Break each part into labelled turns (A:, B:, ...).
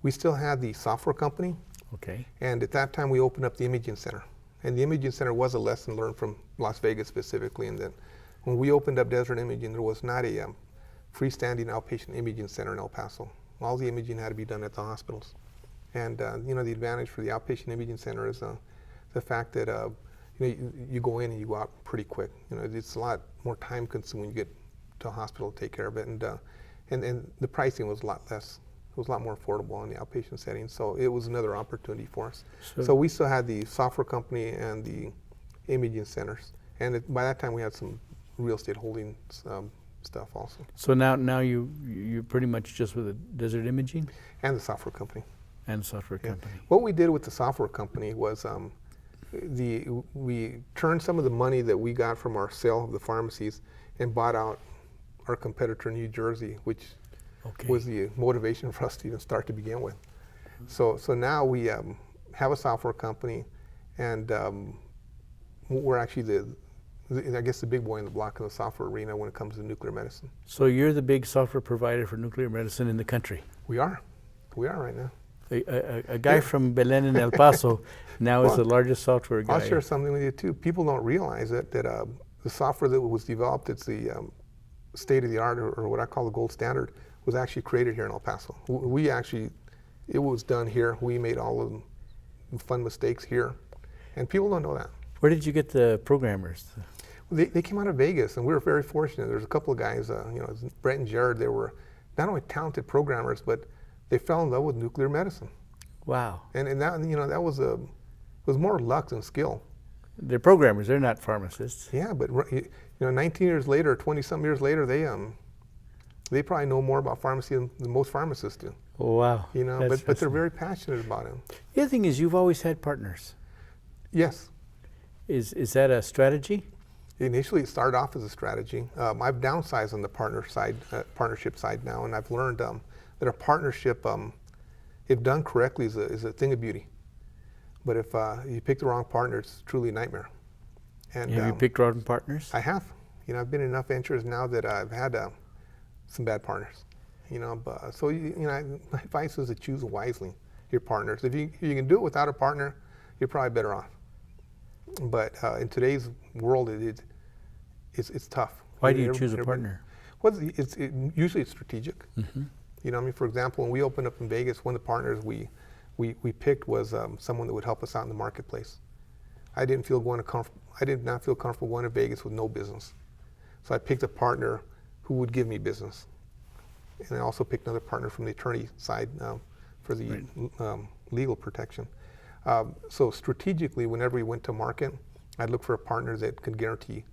A: we still had the software company.
B: Okay.
A: And at that time, we opened up the imaging center. And the imaging center was a lesson learned from Las Vegas specifically, in that when we opened up Desert Imaging, there was not a freestanding outpatient imaging center in El Paso. All the imaging had to be done at the hospitals. And you know, the advantage for the outpatient imaging center is the fact that you know, you go in and you go out pretty quick. You know, it's a lot more time consuming when you get to a hospital to take care of it, and the pricing was a lot less. It was a lot more affordable in the outpatient setting, so it was another opportunity for us. So we still had the software company and the imaging centers, and by that time we had some real estate holding stuff also. So
B: now you're pretty much just with the Desert Imaging?
A: And the software company.
B: And software company.
A: What we did with the software company was we turned some of the money that we got from our sale of the pharmacies and bought out our competitor in New Jersey, which was the motivation for us to even start to begin with. So now we have a software company, and we're actually I guess the big boy in the block in the software arena when it comes to nuclear medicine.
B: So you're the big software provider for nuclear medicine in the country?
A: We are right now.
B: A guy from Belen and El Paso now is the largest software guy.
A: I'll share something with you too. People don't realize that the software that was developed, it's the state of the art, or what I call the gold standard, was actually created here in El Paso. It was done here. We made all of the fun mistakes here, and people don't know that.
B: Where did you get the programmers?
A: They came out of Vegas, and we were very fortunate. There's a couple of guys, you know, Brett and Jared. They were not only talented programmers, but they fell in love with nuclear medicine.
B: Wow.
A: And that, you know, that was more luck than skill.
B: They're programmers. They're not pharmacists.
A: Yeah, but you know, 19 years later, 20-some years later, they probably know more about pharmacy than most pharmacists do.
B: Oh, wow.
A: You know, but they're very passionate about it.
B: The other thing is you've always had partners.
A: Yes.
B: Is that a strategy?
A: Initially, it started off as a strategy. I've downsized on the partnership side now, and I've learned that a partnership, if done correctly, is a thing of beauty. But if you pick the wrong partner, it's truly a nightmare. And
B: have you picked wrong partners?
A: I have. You know, I've been in enough ventures now that I've had some bad partners. You know, so my advice is to choose wisely your partners. If you can do it without a partner, you're probably better off. But in today's world, it's tough.
B: Why do you choose a partner?
A: Well, usually it's strategic.
B: Mm-hmm.
A: You know, I mean, for example, when we opened up in Vegas, one of the partners we picked was someone that would help us out in the marketplace. I did not feel comfortable going to Vegas with no business. So I picked a partner who would give me business. And I also picked another partner from the attorney side for the legal protection. So strategically, whenever we went to market, I'd look for a partner that could guarantee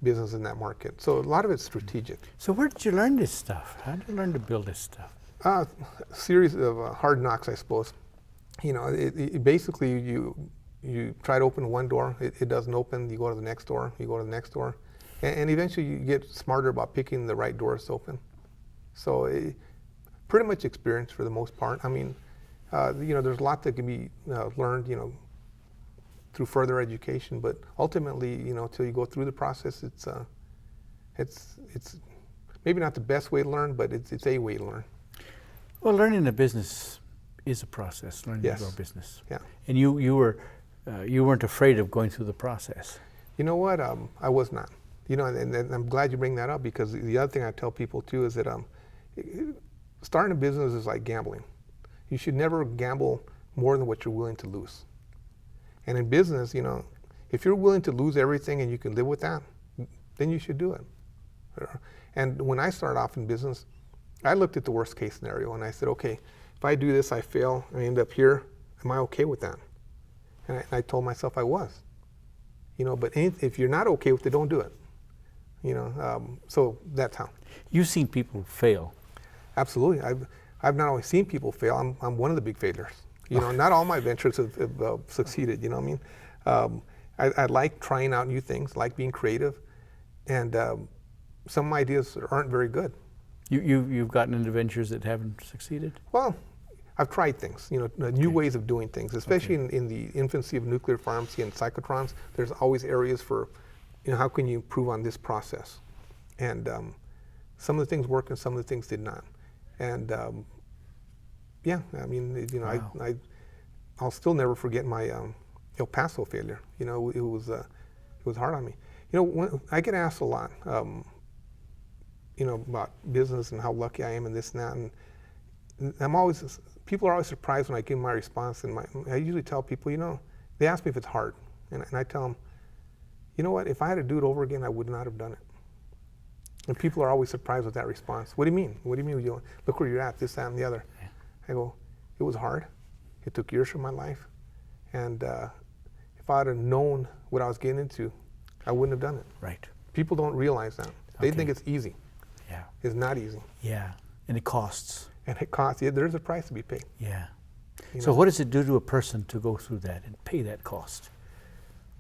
A: business in that market. So a lot of it's strategic.
B: So where did you learn this stuff? How did you learn to build this stuff?
A: A series of hard knocks, I suppose. You know, basically you try to open one door, it doesn't open, you go to the next door, you go to the next door, and eventually you get smarter about picking the right doors to open. So pretty much experience for the most part. I mean, you know, there's a lot that can be learned, you know, through further education, but ultimately, you know, until you go through the process, it's maybe not the best way to learn, but it's a way to learn.
B: Well, learning a business is a process, learning
A: Yes.
B: to grow a business.
A: Yeah.
B: And you weren't afraid of going through the process.
A: You know what? I was not. You know, and I'm glad you bring that up, because the other thing I tell people too is that starting a business is like gambling. You should never gamble more than what you're willing to lose. And in business, you know, if you're willing to lose everything and you can live with that, then you should do it. And when I started off in business, I looked at the worst case scenario and I said, okay, if I do this, I fail, I end up here, am I okay with that? And I told myself I was. You know, but if you're not okay with it, don't do it. You know, so that's how.
B: You've seen people fail.
A: Absolutely. I've not only seen people fail, I'm one of the big failures. You know, not all my ventures have succeeded, you know what I mean? I like trying out new things, like being creative, and some of my ideas aren't very good.
B: You've gotten into ventures that haven't succeeded?
A: Well, I've tried things, you know, new ways of doing things, especially in the infancy of nuclear pharmacy and cyclotrons. There's always areas for, you know, how can you improve on this process? And some of the things worked and some of the things did not. And Yeah, I mean, you know,
B: Wow.
A: I'll still never forget my El Paso failure. You know, it was hard on me. You know, I get asked a lot, you know, about business and how lucky I am and this and that, and people are always surprised when I give my response. And I usually tell people, you know, they ask me if it's hard, and I tell them, you know what, if I had to do it over again, I would not have done it. And people are always surprised with that response. What do you mean? What do you mean? Look where you're at, this, that, and the other.
B: Yeah.
A: I go, it was hard. It took years from my life. And if I had have known what I was getting into, I wouldn't have done it.
B: Right.
A: People don't realize that. They
B: Okay.
A: think it's easy.
B: Yeah.
A: It's not easy.
B: Yeah. And it costs.
A: And it costs, yeah, there's a price to be paid.
B: Yeah.
A: You
B: So
A: know?
B: what does it do to a person to go through that and pay that cost?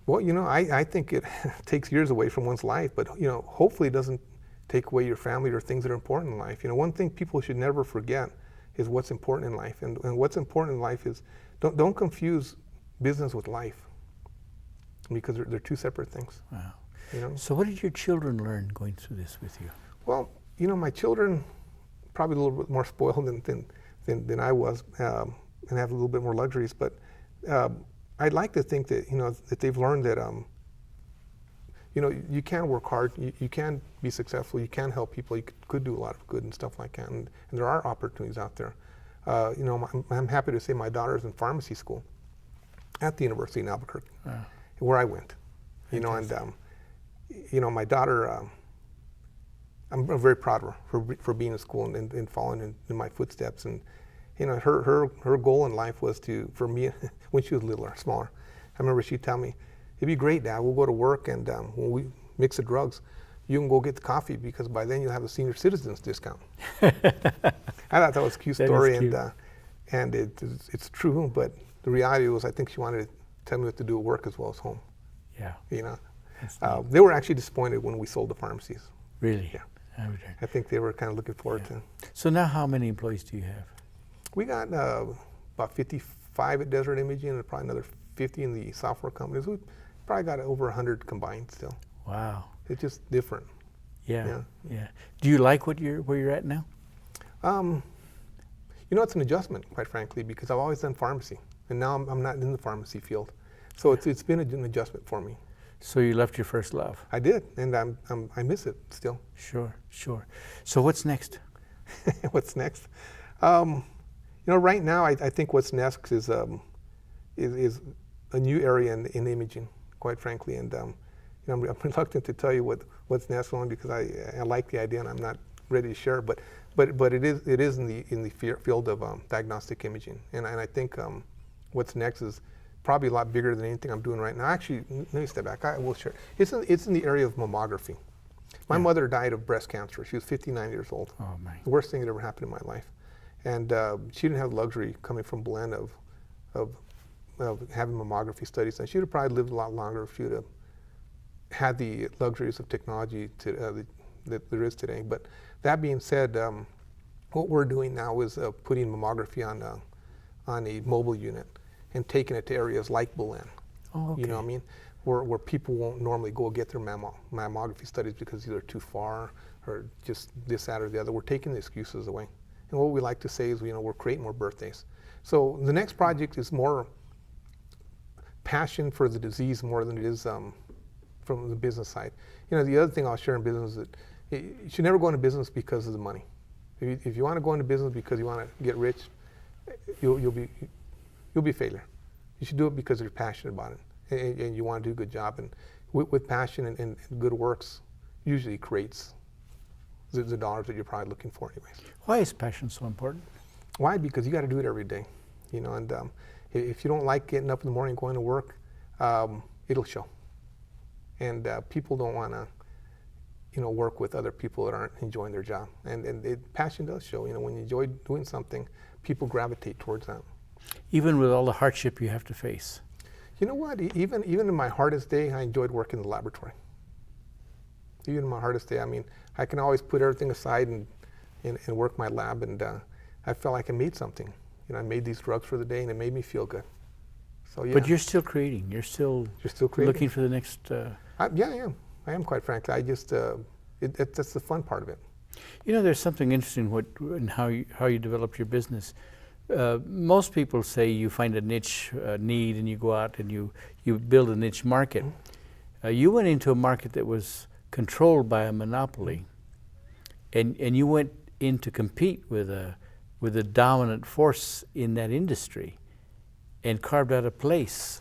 A: Well, you know, I think it takes years away from one's life, but, you know, hopefully it doesn't take away your family or things that are important in life. You know, one thing people should never forget is what's important in life. And what's important in life is, don't confuse business with life, because they're two separate things.
B: Wow.
A: You know?
B: So what did your children learn going through this with you?
A: Well, you know, my children probably a little bit more spoiled than I was, and have a little bit more luxuries. But I'd like to think that, you know, that they've learned that, you know, you can work hard, you can be successful, you can help people, you could do a lot of good and stuff like that, and there are opportunities out there. You know, I'm happy to say my daughter's in pharmacy school at the University in Albuquerque,
B: Wow.
A: where I went. You know, and you know, my daughter, I'm very proud of her for being in school and following in my footsteps. And you know, her goal in life was for me when she was littler, smaller. I remember she'd tell me, "It'd be great, Dad. We'll go to work, and when we mix the drugs, you can go get the coffee, because by then you'll have a senior citizens discount." I thought that was a cute
B: That is
A: story,
B: cute.
A: and it's true. But the reality was, I think she wanted to tell me what to do at work as well as home.
B: Yeah.
A: You know,
B: That's neat.
A: they were actually disappointed when we sold the pharmacies.
B: Really?
A: Yeah.
B: I would-
A: I think they were kind of looking forward to.
B: So now how many employees do you have?
A: We got about 55 at Desert Imaging, and probably another 50 in the software companies. We probably got over 100 combined still.
B: Wow.
A: It's just different.
B: Yeah. Yeah. Do you like where you're at now?
A: You know, it's an adjustment, quite frankly, because I've always done pharmacy, and now I'm not in the pharmacy field. So it's been an adjustment for me.
B: So you left your first love.
A: I did, and I miss it still.
B: Sure. Sure. So what's next?
A: What's next? You know, right now I think what's next is a new area in imaging, quite frankly, and you know, I'm reluctant to tell you what's next, only because I like the idea and I'm not ready to share. But it is in the field of diagnostic imaging, and I think what's next is probably a lot bigger than anything I'm doing right now. Actually, let me step back. I will share. It's in the area of mammography. My mother died of breast cancer. She was 59 years old.
B: Oh my.
A: The worst thing that ever happened in my life. And she didn't have the luxury coming from Belen of having mammography studies. And she would have probably lived a lot longer if she would have had the luxuries of technology that there is today. But that being said, what we're doing now is putting mammography on a mobile unit and taking it to areas like Belen.
B: Oh, okay.
A: You know what I mean? Where people won't normally go get their mammography studies because either too far or just this, that, or the other. We're taking the excuses away. And what we like to say is, you know, we're creating more birthdays. So the next project is more passion for the disease more than it is from the business side. You know, the other thing I'll share in business is that you should never go into business because of the money. If you want to go into business because you want to get rich, you'll be a failure. You should do it because you're passionate about it and you want to do a good job. And with passion and good works, usually creates the dollars that you're probably looking for anyways.
B: Why is passion so important?
A: Why? Because you got to do it every day, you know. And if you don't like getting up in the morning and going to work, it'll show. And people don't want to, you know, work with other people that aren't enjoying their job. And passion does show. You know, when you enjoy doing something, people gravitate towards that.
B: Even with all the hardship you have to face.
A: You know what? Even in my hardest day, I enjoyed working in the laboratory. Even in my hardest day, I mean, I can always put everything aside and work my lab, and I felt like I made something. You know, I made these drugs for the day, and it made me feel good. So yeah.
B: But you're still creating. You're still
A: creating.
B: looking for the next.
A: Yeah, I am quite frankly. I just that's the fun part of it.
B: You know, there's something interesting in how you develop your business. most people say you find a niche need and you go out and you build a niche market. You went into a market that was controlled by a monopoly, and you went in to compete with a dominant force in that industry, and carved out a place,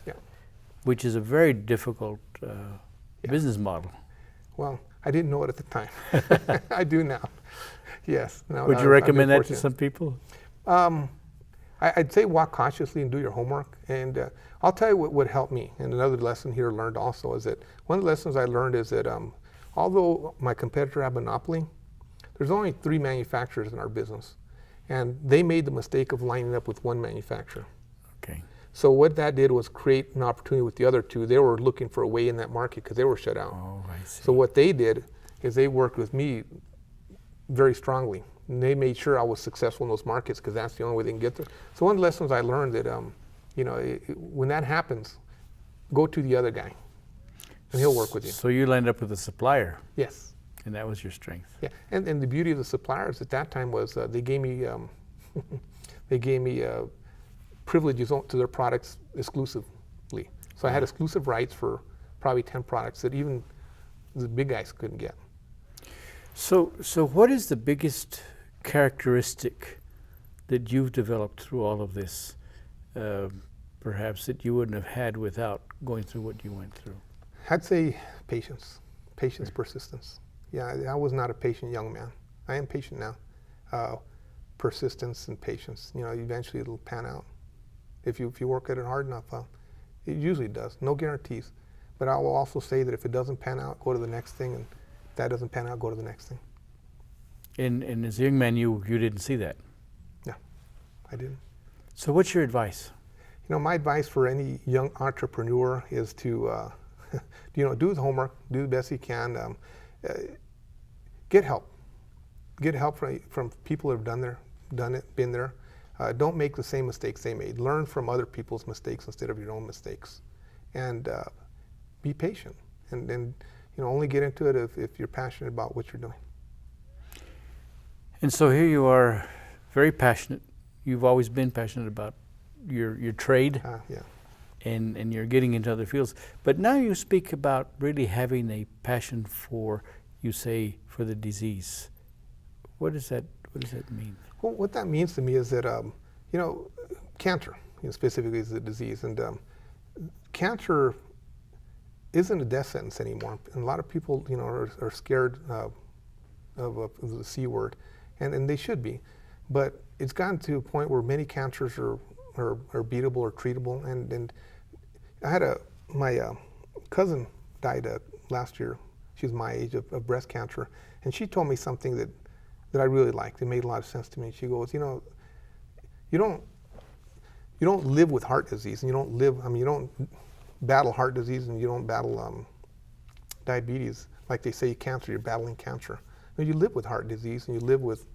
B: which is a very difficult business model.
A: Well, I didn't know it at the time. I do now. Yes. Now,
B: Would you recommend that to some people?
A: I'd say walk cautiously and do your homework. And I'll tell you what helped me. And another lesson here learned also is that one of the lessons I learned is that although my competitor had monopoly, there's only 3 manufacturers in our business. And they made the mistake of lining up with one manufacturer.
B: Okay.
A: So what that did was create an opportunity with the other 2. They were looking for a way in that market because they were shut out.
B: Oh, I see.
A: So what they did is they worked with me very strongly. And they made sure I was successful in those markets because that's the only way they can get there. So one of the lessons I learned that, when that happens, go to the other guy, and he'll work with you.
B: So you lined up with a supplier.
A: Yes.
B: And that was your strength.
A: Yeah, and the beauty of the suppliers at that time was they gave me privileges to their products exclusively. So I had exclusive rights for probably 10 products that even the big guys couldn't get.
B: So what is the biggest characteristic that you've developed through all of this, perhaps that you wouldn't have had without going through what you went through?
A: I'd say patience, persistence. Yeah, I was not a patient young man. I am patient now. Persistence and patience. Eventually it'll pan out. If you work at it hard enough, it usually does. No guarantees. But I will also say that if it doesn't pan out, go to the next thing, and if that doesn't pan out, go to the next thing.
B: And as a young man, you didn't see that?
A: No, I didn't.
B: So what's your advice?
A: My advice for any young entrepreneur is to, do his homework, do the best he can, get help. Get help from people who have done it, been there. Don't make the same mistakes they made. Learn from other people's mistakes instead of your own mistakes. And be patient. And only get into it if you're passionate about what you're doing.
B: And so here you are, very passionate. You've always been passionate about your trade.
A: Yeah.
B: And you're getting into other fields. But now you speak about really having a passion for, you say, for the disease. What does that mean? Well,
A: what that means to me is that, cancer, specifically is a disease. And cancer isn't a death sentence anymore. And a lot of people, are scared of the C word. And they should be. But it's gotten to a point where many cancers are beatable or treatable. And I had my cousin died last year. She was my age of breast cancer. And she told me something that I really liked. It made a lot of sense to me. She goes, you don't live with heart disease, and you don't battle heart disease, and you don't battle diabetes like they say cancer. You're battling cancer. You live with heart disease, and you live with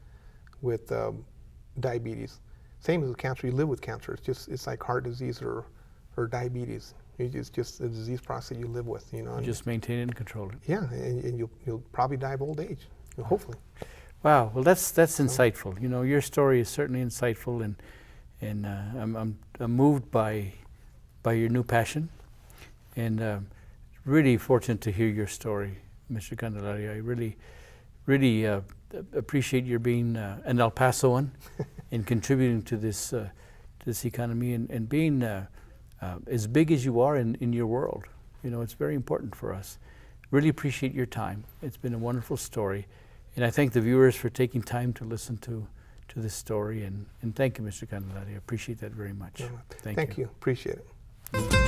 A: diabetes. Same as with cancer. You live with cancer. It's like heart disease or diabetes. It's just a disease process you live with. You
B: just maintain it and control it.
A: Yeah, and you'll probably die of old age, hopefully.
B: Wow, well that's insightful. Your story is certainly insightful, and I'm moved by your new passion, and really fortunate to hear your story, Mr. Candelaria. I really appreciate your being an El Pasoan and contributing to this economy and being as big as you are in your world. It's very important for us. Really appreciate your time. It's been a wonderful story. And I thank the viewers for taking time to listen to this story. And thank you, Mr. Candelaria. I appreciate that very much.
A: Thank you. Appreciate it.